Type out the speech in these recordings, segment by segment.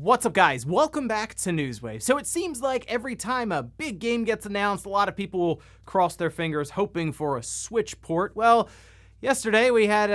What's up, guys? Welcome back to Newswave. So it seems like every time a big game gets announced, a lot of people will cross their fingers hoping for a Switch port. Well, yesterday we had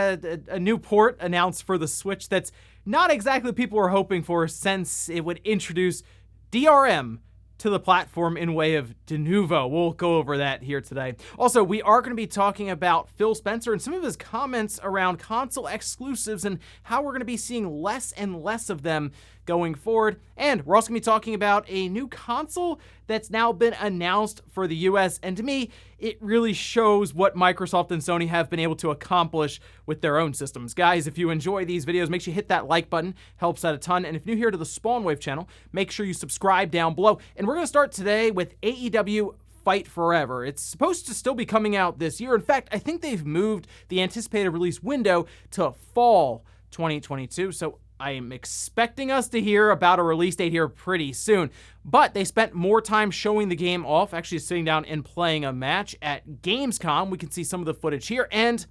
a new port announced for the Switch that's not exactly what people were hoping for, since it would introduce DRM to the platform in way of Denuvo. We'll go over that here today. Also, we are going to be talking about Phil Spencer and some of his comments around console exclusives and how we're going to be seeing less and less of them going forward. And we're also going to be talking about a new console that's now been announced for the US. And to me, it really shows what Microsoft and Sony have been able to accomplish with their own systems. Guys, if you enjoy these videos, make sure you hit that like button. Helps out a ton. And if you're new here to the Spawnwave channel, make sure you subscribe down below. And we're going to start today with AEW Fight Forever. It's supposed to still be coming out this year. In fact, I think they've moved the anticipated release window to fall 2022. So I am expecting us to hear about a release date here pretty soon. But they spent more time showing the game off, actually sitting down and playing a match at Gamescom. We can see some of the footage here. And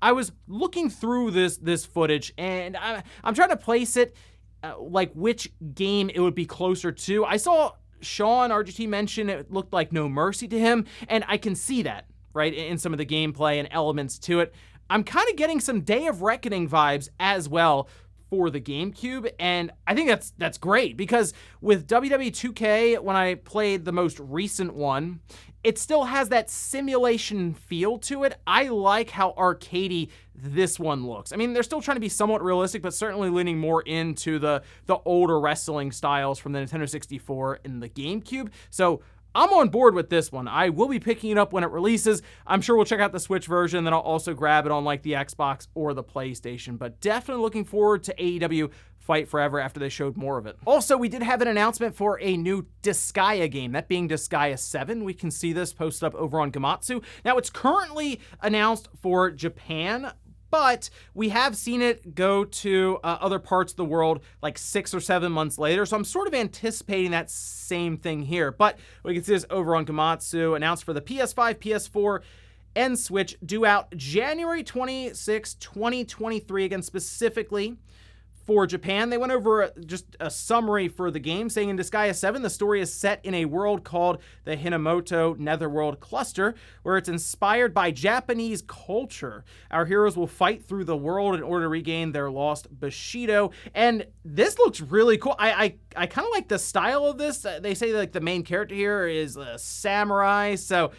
I was looking through this footage, and I'm trying to place it like which game it would be closer to. I saw Sean RGT mention it looked like No Mercy to him, and I can see that, right, in some of the gameplay and elements to it. I'm kind of getting some Day of Reckoning vibes as well for the GameCube, and I think that's great, because with WWE 2K, when I played the most recent one, it still has that simulation feel to it. I like how arcadey this one looks. I mean, they're still trying to be somewhat realistic, but certainly leaning more into the older wrestling styles from the Nintendo 64 and the GameCube. So I'm on board with this one. I will be picking it up when it releases. I'm sure we'll check out the Switch version, then I'll also grab it on like the Xbox or the PlayStation. But definitely looking forward to AEW Fight Forever after they showed more of it. Also, we did have an announcement for a new Disgaea game, that being Disgaea 7. We can see this posted up over on Gamatsu. Now, it's currently announced for Japan, but we have seen it go to other parts of the world like 6 or 7 months later. So I'm sort of anticipating that same thing here. But we can see this over on Gamatsu, announced for the PS5, PS4, and Switch, due out January 26, 2023. Again, specifically for Japan. They went over just a summary for the game, saying in Disgaea 7, the story is set in a world called the Hinamoto Netherworld Cluster, where it's inspired by Japanese culture. Our heroes will fight through the world in order to regain their lost Bushido. And this looks really cool. I kind of like the style of this. They say like the main character here is a samurai, so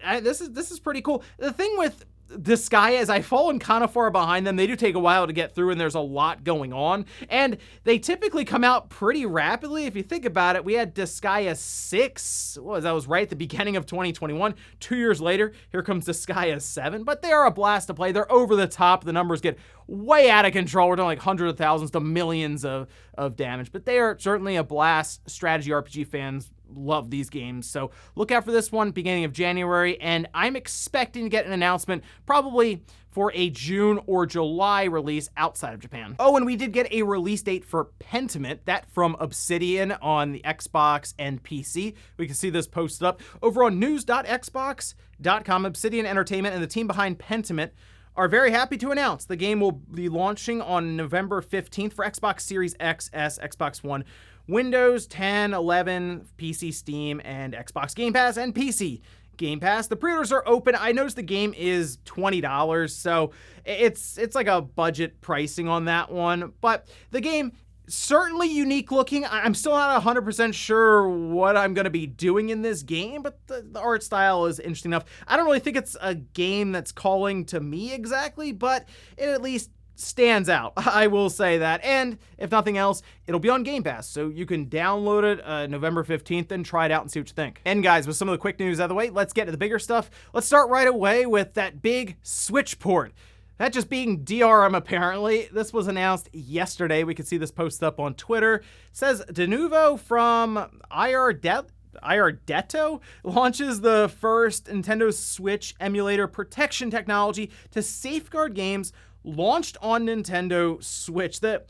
this is pretty cool. The thing with Disgaea, as I've fallen kind of far behind them, they do take a while to get through, and there's a lot going on, and they typically come out pretty rapidly. If you think about it, we had Disgaea 6, that was right at the beginning of 2021. 2 years later, here comes Disgaea 7, but they are a blast to play. They're over the top. The numbers get way out of control. We're doing like hundreds of thousands to millions of damage, but they are certainly a blast. Strategy RPG fans love these games, so look out for this one beginning of January, and I'm expecting to get an announcement probably for a June or July release outside of Japan. Oh, and we did get a release date for Pentiment, that from Obsidian on the Xbox and PC. We can see this posted up over on news.xbox.com. Obsidian Entertainment and the team behind Pentiment are very happy to announce the game will be launching on November 15th for Xbox Series X, S, Xbox One, Windows 10, 11, PC, Steam, and Xbox Game Pass, and PC Game Pass. The pre-orders are open. I noticed the game is $20, so it's like a budget pricing on that one. But the game, certainly unique looking. I'm still not 100% sure what I'm going to be doing in this game, but the art style is interesting enough. I don't really think it's a game that's calling to me exactly, but it at least stands out. I will say that. And if nothing else, it'll be on Game Pass, so you can download it November 15th and try it out and see what you think. And guys, with some of the quick news out of the way, let's get to the bigger stuff. Let's start right away with that big Switch port. That just being DRM, apparently. This was announced yesterday. We could see this posted up on Twitter. It says Denuvo from Iardetto launches the first Nintendo Switch emulator protection technology to safeguard games launched on Nintendo Switch. The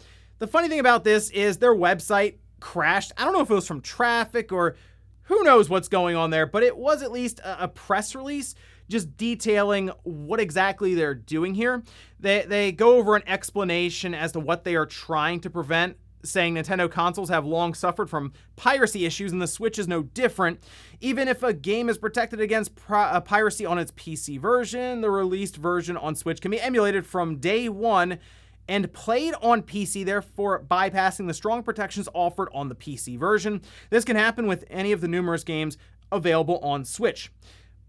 funny thing about this is their website crashed. I don't know if it was from traffic or who knows what's going on there, but it was at least a press release just detailing what exactly they're doing here. They go over an explanation as to what they are trying to prevent. saying Nintendo consoles have long suffered from piracy issues and the Switch is no different. Even if a game is protected against piracy on its PC version, the released version on Switch can be emulated from day one and played on PC, therefore bypassing the strong protections offered on the PC version. This can happen with any of the numerous games available on Switch.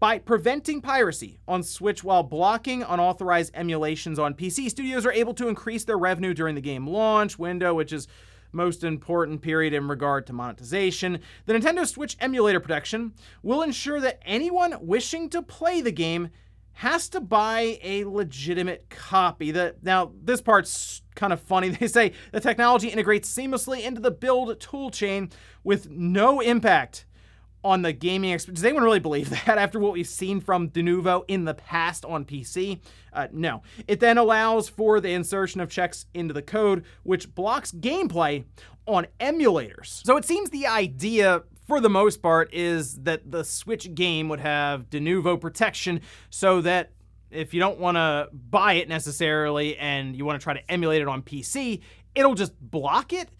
By preventing piracy on Switch while blocking unauthorized emulations on PC, studios are able to increase their revenue during the game launch window, which is most important period in regard to monetization. The Nintendo Switch emulator protection will ensure that anyone wishing to play the game has to buy a legitimate copy. Now, this part's kind of funny. They say the technology integrates seamlessly into the build toolchain with no impact on the gaming experience. Does anyone really believe that after what we've seen from Denuvo in the past on PC? No. It then allows for the insertion of checks into the code, which blocks gameplay on emulators. So it seems the idea, for the most part, is that the Switch game would have Denuvo protection so that if you don't want to buy it necessarily and you want to try to emulate it on PC, it'll just block it.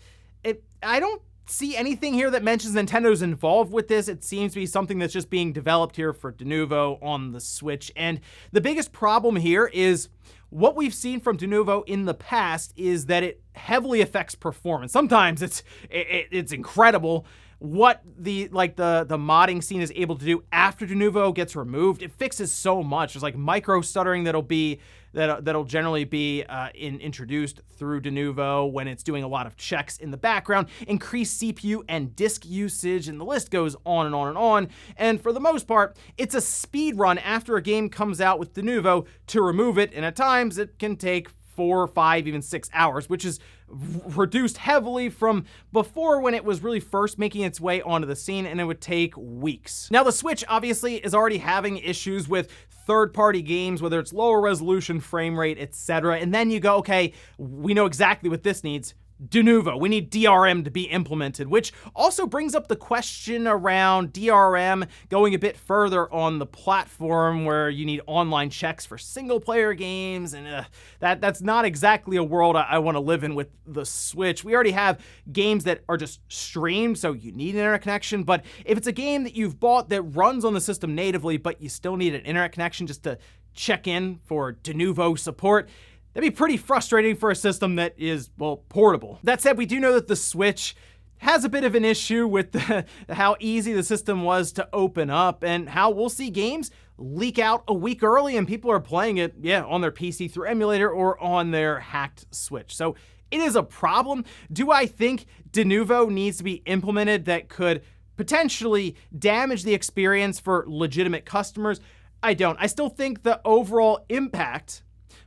I don't see anything here that mentions Nintendo's involved with this. It seems to be something that's just being developed here for Denuvo on the Switch. And the biggest problem here is what we've seen from Denuvo in the past is that it heavily affects performance. Sometimes it's incredible what the modding scene is able to do after Denuvo gets removed. It fixes so much. There's like micro stuttering that'll generally be introduced through Denuvo when it's doing a lot of checks in the background, increased CPU and disk usage, and the list goes on and on and on. And for the most part, it's a speed run after a game comes out with Denuvo to remove it, and at times it can take 4, 5, even 6 hours, which is reduced heavily from before when it was really first making its way onto the scene, and it would take weeks. Now, the Switch obviously is already having issues with third-party games, whether it's lower resolution, frame rate, etc. And then you go, okay, we know exactly what this needs. Denuvo. We need DRM to be implemented, which also brings up the question around DRM going a bit further on the platform where you need online checks for single-player games, and that's not exactly a world I want to live in with the Switch. We already have games that are just streamed, so you need an internet connection, but if it's a game that you've bought that runs on the system natively, but you still need an internet connection just to check in for Denuvo support, that'd be pretty frustrating for a system that is, well, portable. That said, we do know that the Switch has a bit of an issue with how easy the system was to open up and how we'll see games leak out a week early and people are playing it, on their PC through emulator or on their hacked Switch. So it is a problem. Do I think Denuvo needs to be implemented that could potentially damage the experience for legitimate customers? I don't. I still think the overall impact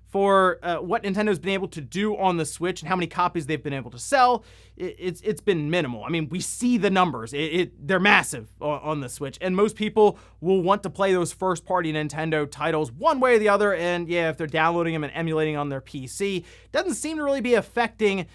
for what Nintendo's been able to do on the Switch and how many copies they've been able to sell, it's been minimal. I mean, we see the numbers. They're massive on the Switch, and most people will want to play those first-party Nintendo titles one way or the other, and if they're downloading them and emulating on their PC, doesn't seem to really be affecting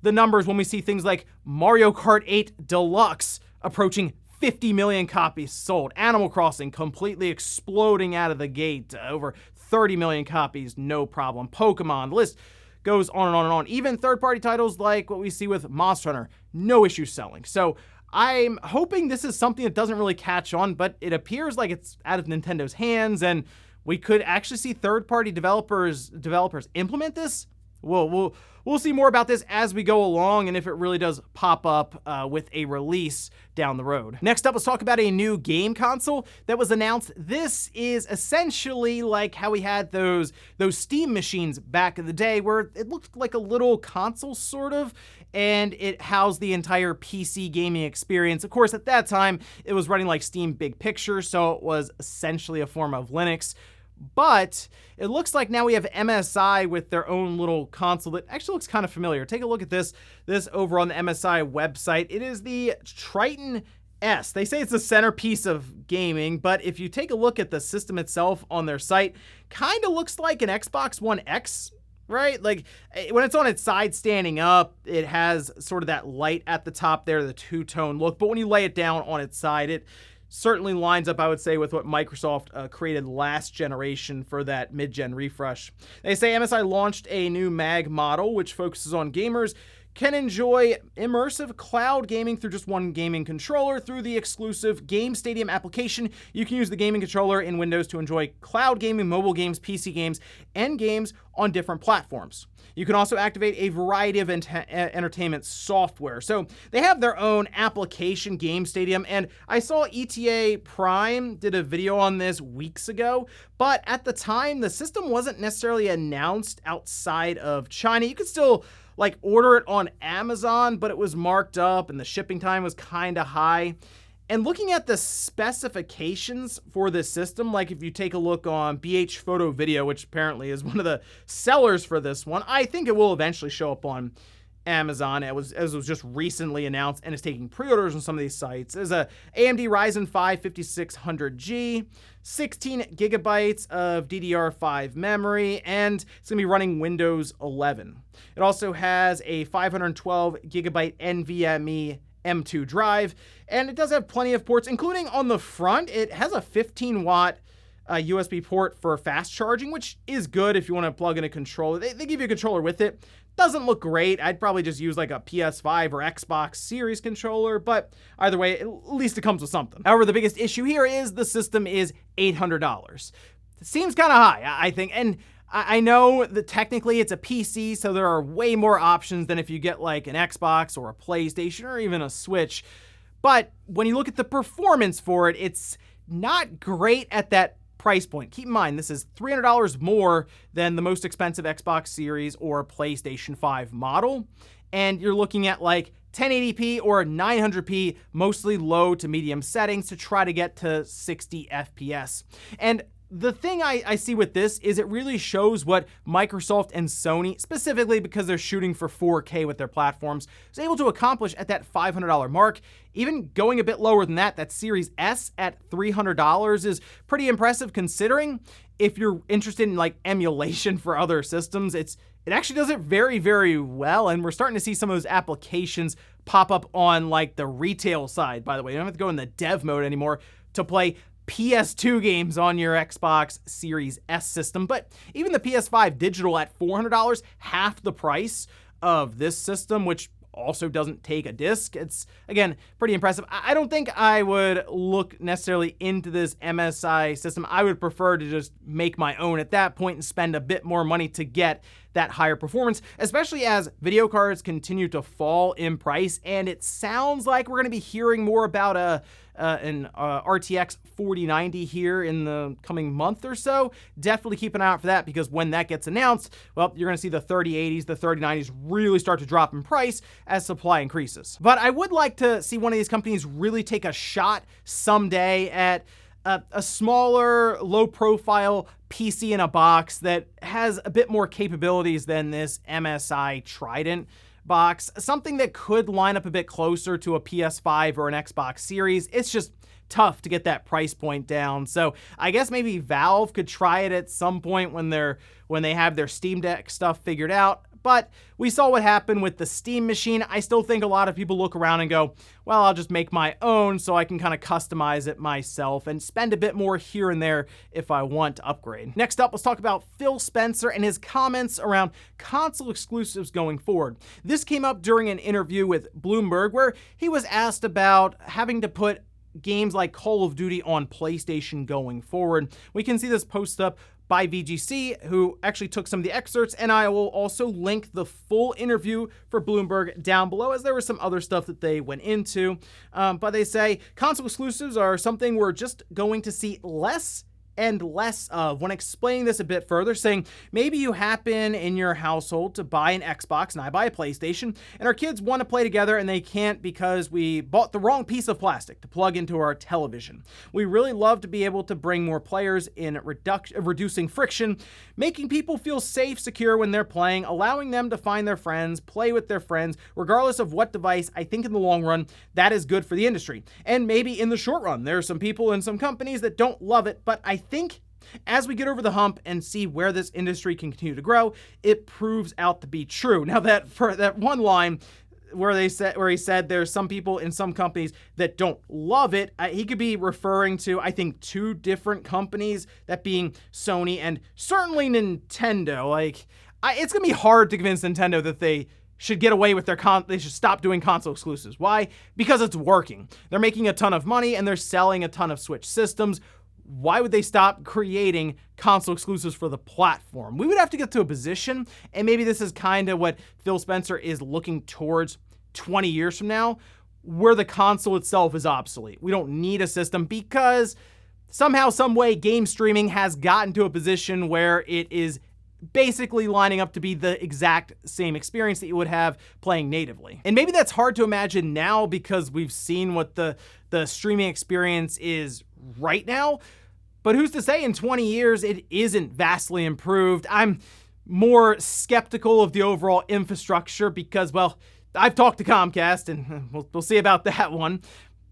the numbers when we see things like Mario Kart 8 Deluxe approaching 50 million copies sold. Animal Crossing completely exploding out of the gate, over 30 million copies, no problem. Pokemon, the list goes on and on and on. Even third-party titles like what we see with Monster Hunter, no issue selling. So I'm hoping this is something that doesn't really catch on, but it appears like it's out of Nintendo's hands, and we could actually see third-party developers implement this. We'll see more about this as we go along, and if it really does pop up with a release down the road. Next up, let's talk about a new game console that was announced. This is essentially like how we had those Steam machines back in the day, where it looked like a little console sort of, and it housed the entire PC gaming experience. Of course, at that time, it was running like Steam Big Picture, so it was essentially a form of Linux. But it looks like now we have MSI with their own little console that actually looks kind of familiar. Take a look at this over on the MSI website. It is the Trident S. They say it's the centerpiece of gaming, but if you take a look at the system itself on their site, kind of looks like an Xbox One X, right? Like when it's on its side standing up, it has sort of that light at the top there, the two-tone look, but when you lay it down on its side, it certainly lines up, I would say, with what Microsoft created last generation for that mid-gen refresh. They say MSI launched a new MAG model, which focuses on gamers can enjoy immersive cloud gaming through just one gaming controller through the exclusive Game Stadium application. You can use the gaming controller in Windows to enjoy cloud gaming, mobile games, PC games, and games on different platforms. You can also activate a variety of entertainment software. So they have their own application, Game Stadium, and I saw ETA Prime did a video on this weeks ago, but at the time, the system wasn't necessarily announced outside of China. You could still order it on Amazon, but it was marked up and the shipping time was kind of high. And looking at the specifications for this system, if you take a look on BH Photo Video, which apparently is one of the sellers for this one, I think it will eventually show up on Amazon, as it was just recently announced and is taking pre-orders on some of these sites. There's a AMD Ryzen 5 5600G, 16 gigabytes of DDR5 memory, and it's going to be running Windows 11. It also has a 512 gigabyte NVMe M2 drive, and it does have plenty of ports, including on the front. It has a 15-watt USB port for fast charging, which is good if you want to plug in a controller. They give you a controller with it. Doesn't look great. I'd probably just use a PS5 or Xbox Series controller, but either way, at least it comes with something. However, the biggest issue here is the system is $800. It seems kind of high, I think, and I know that technically it's a PC, so there are way more options than if you get an Xbox or a PlayStation or even a Switch. But when you look at the performance for it, it's not great at that price point. Keep in mind, this is $300 more than the most expensive Xbox Series or PlayStation 5 model. And you're looking at 1080p or 900p, mostly low to medium settings to try to get to 60 FPS. And the thing I see with this is it really shows what Microsoft and Sony, specifically because they're shooting for 4K with their platforms, is able to accomplish at that $500 mark. Even going a bit lower than that Series S at $300 is pretty impressive, considering if you're interested in emulation for other systems, it actually does it very, very well. And we're starting to see some of those applications pop up on the retail side, by the way. You don't have to go in the dev mode anymore to play PS2 games on your Xbox Series S system, but even the PS5 digital at $400, half the price of this system, which also doesn't take a disc. It's, again, pretty impressive. I don't think I would look necessarily into this MSI system. I would prefer to just make my own at that point and spend a bit more money to get that higher performance, especially as video cards continue to fall in price. And it sounds like we're going to be hearing more about an RTX 4090 here in the coming month or so. Definitely keep an eye out for that, because when that gets announced, well, you're going to see the 3080s, the 3090s really start to drop in price as supply increases. But I would like to see one of these companies really take a shot someday at a smaller, low-profile PC in a box that has a bit more capabilities than this MSI Trident box, something that could line up a bit closer to a PS5 or an Xbox Series. It's just tough to get that price point down. So I guess maybe Valve could try it at some point when they have their Steam Deck stuff figured out. But we saw what happened with the Steam machine. I still think a lot of people look around and go, well, I'll just make my own so I can kind of customize it myself and spend a bit more here and there if I want to upgrade. Next up, let's talk about Phil Spencer and his comments around console exclusives going forward. This came up during an interview with Bloomberg, where he was asked about having to put games like Call of Duty on PlayStation going forward. We can see this post up by VGC, who actually took some of the excerpts, and I will also link the full interview for Bloomberg down below, as there was some other stuff that they went into. But they say console exclusives are something we're just going to see less and less of. When explaining this a bit further, saying maybe you happen in your household to buy an Xbox and I buy a PlayStation, and our kids want to play together and they can't because we bought the wrong piece of plastic to plug into our television. We really love to be able to bring more players in, reducing friction, making people feel safe, secure when they're playing, allowing them to find their friends, play with their friends, regardless of what device. I think in the long run, that is good for the industry. And maybe in the short run, there are some people in some companies that don't love it, but I think as we get over the hump and see where this industry can continue to grow, it proves out to be true. Now, that for that one line where he said there's some people in some companies that don't love it, he could be referring to, I think, two different companies, that being Sony and certainly Nintendo. It's gonna be hard to convince Nintendo that they should get away with they should stop doing console exclusives. Why? Because it's working. They're making a ton of money and they're selling a ton of Switch systems. Why would they stop creating console exclusives for the platform? We would have to get to a position, and maybe this is kind of what Phil Spencer is looking towards 20 years from now, where the console itself is obsolete. We don't need a system because somehow, some way, game streaming has gotten to a position where it is basically lining up to be the exact same experience that you would have playing natively. And maybe that's hard to imagine now because we've seen what the streaming experience is right now, but who's to say in 20 years it isn't vastly improved? I'm more skeptical of the overall infrastructure because, well, I've talked to Comcast and we'll see about that one.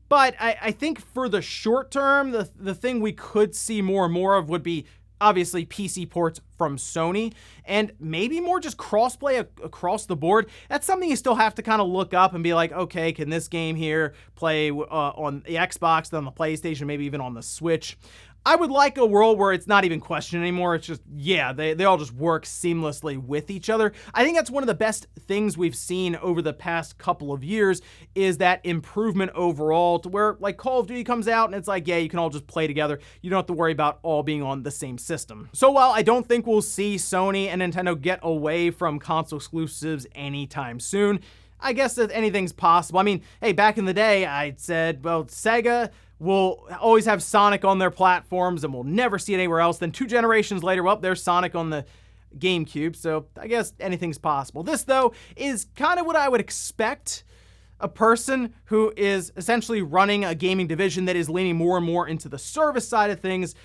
But I think for the short term, the thing we could see more and more of would be obviously PC ports from Sony, and maybe more just crossplay across the board. That's something you still have to kind of look up and be like, okay, can this game here play on the Xbox, then on the PlayStation, maybe even on the Switch? I would like a world where it's not even questioned anymore. It's just, yeah, they all just work seamlessly with each other. I think that's one of the best things we've seen over the past couple of years is that improvement overall to where like Call of Duty comes out and it's like, yeah, you can all just play together. You don't have to worry about all being on the same system. So while I don't think we'll see Sony and Nintendo get away from console exclusives anytime soon, I guess that anything's possible. I mean, hey, back in the day, I said, well, Sega will always have Sonic on their platforms and we'll never see it anywhere else. Then 2 generations later, well, there's Sonic on the GameCube, so I guess anything's possible. This, though, is kind of what I would expect a person who is essentially running a gaming division that is leaning more and more into the service side of things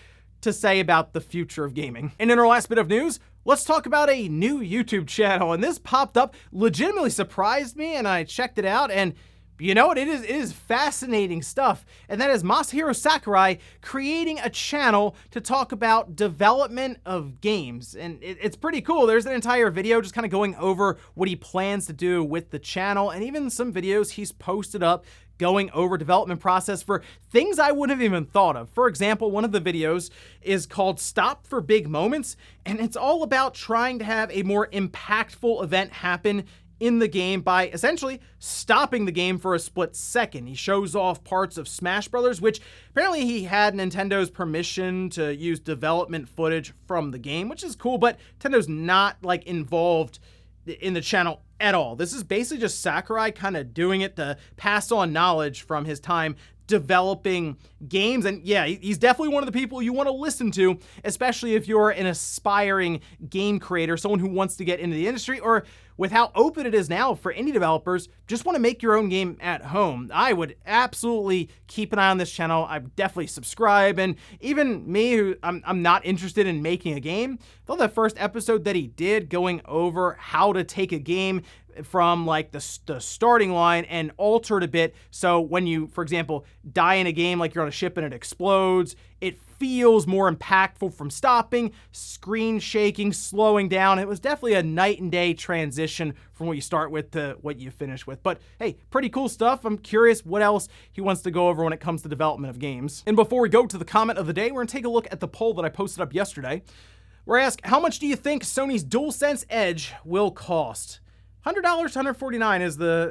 to say about the future of gaming. And in our last bit of news, let's talk about a new YouTube channel. And this popped up, legitimately surprised me, and I checked it out, and you know what? It is fascinating stuff. And that is Masahiro Sakurai creating a channel to talk about development of games. And it's pretty cool. There's an entire video just kind of going over what he plans to do with the channel, and even some videos he's posted up going over development process for things I wouldn't have even thought of. For example, one of the videos is called Stop for Big Moments, and it's all about trying to have a more impactful event happen in the game by essentially stopping the game for a split second. He shows off parts of Smash Brothers, which apparently he had Nintendo's permission to use development footage from the game, which is cool, but Nintendo's not like involved in the channel at all. This is basically just Sakurai kind of doing it to pass on knowledge from his time developing games. And yeah, he's definitely one of the people you want to listen to, especially if you're an aspiring game creator, someone who wants to get into the industry, or with how open it is now for indie developers, just want to make your own game at home. I would absolutely keep an eye on this channel. I would definitely subscribe. And even me, who I'm not interested in making a game, I thought that first episode that he did going over how to take a game from like the starting line and alter it a bit, so when you, for example, die in a game, like you're on a ship and it explodes, it feels more impactful from stopping, screen shaking, slowing down. It was definitely a night and day transition from what you start with to what you finish with. But hey, pretty cool stuff. I'm curious what else he wants to go over when it comes to development of games. And before we go to the comment of the day, we're gonna take a look at the poll that I posted up yesterday, where I ask, how much do you think Sony's DualSense Edge will cost? $100 to $149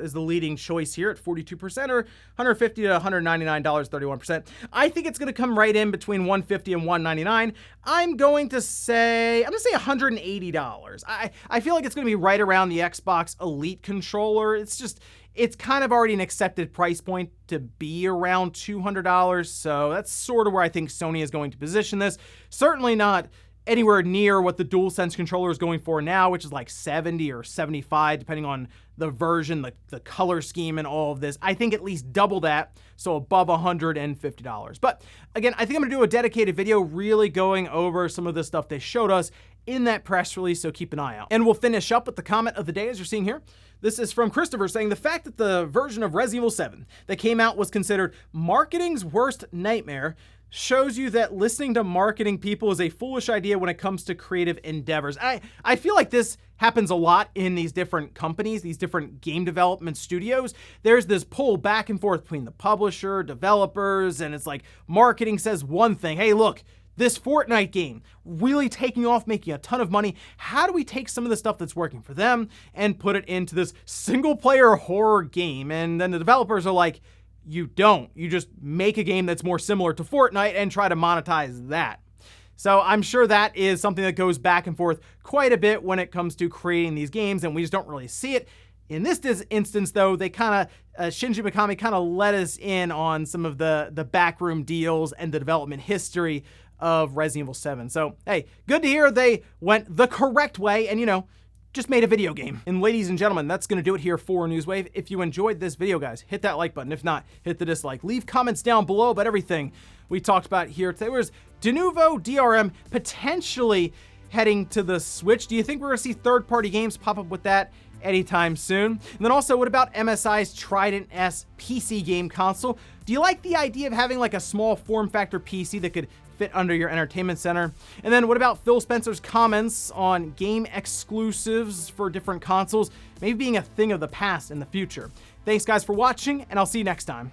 is the leading choice here at 42%, or $150 to $199, 31%. I think it's going to come right in between $150 and $199. I'm going to say $180. I feel like it's going to be right around the Xbox Elite controller. It's kind of already an accepted price point to be around $200, so that's sort of where I think Sony is going to position this. Certainly not anywhere near what the DualSense controller is going for now, which is like $70 or $75, depending on the version, the color scheme, and all of this. I think at least double that, so above $150. But again, I think I'm gonna do a dedicated video really going over some of the stuff they showed us in that press release, so keep an eye out. And we'll finish up with the comment of the day, as you're seeing here. This is from Christopher saying, the fact that the version of Resident Evil 7 that came out was considered marketing's worst nightmare shows you that listening to marketing people is a foolish idea when it comes to creative endeavors. I feel like this happens a lot in these different companies, these different game development studios. There's this pull back and forth between the publisher, developers, and it's like marketing says one thing. Hey, look, this Fortnite game really taking off, making a ton of money. How do we take some of the stuff that's working for them and put it into this single player horror game? And then the developers are like, you don't. You just make a game that's more similar to Fortnite and try to monetize that. So I'm sure that is something that goes back and forth quite a bit when it comes to creating these games, and we just don't really see it. In this instance, though, they kind of, Shinji Mikami kind of let us in on some of the backroom deals and the development history of Resident Evil 7. So, hey, good to hear they went the correct way and, just made a video game. And ladies and gentlemen, that's going to do it here for Newswave. If you enjoyed this video, guys, hit that like button. If not, hit the dislike. Leave comments down below about everything we talked about here today. There's Denuvo DRM potentially heading to the Switch. Do you think we're going to see third-party games pop up with that anytime soon? And then also, what about MSI's Trident S PC game console? Do you like the idea of having like a small form factor PC that could fit under your entertainment center? And then what about Phil Spencer's comments on game exclusives for different consoles maybe being a thing of the past in the future? Thanks guys for watching, and I'll see you next time.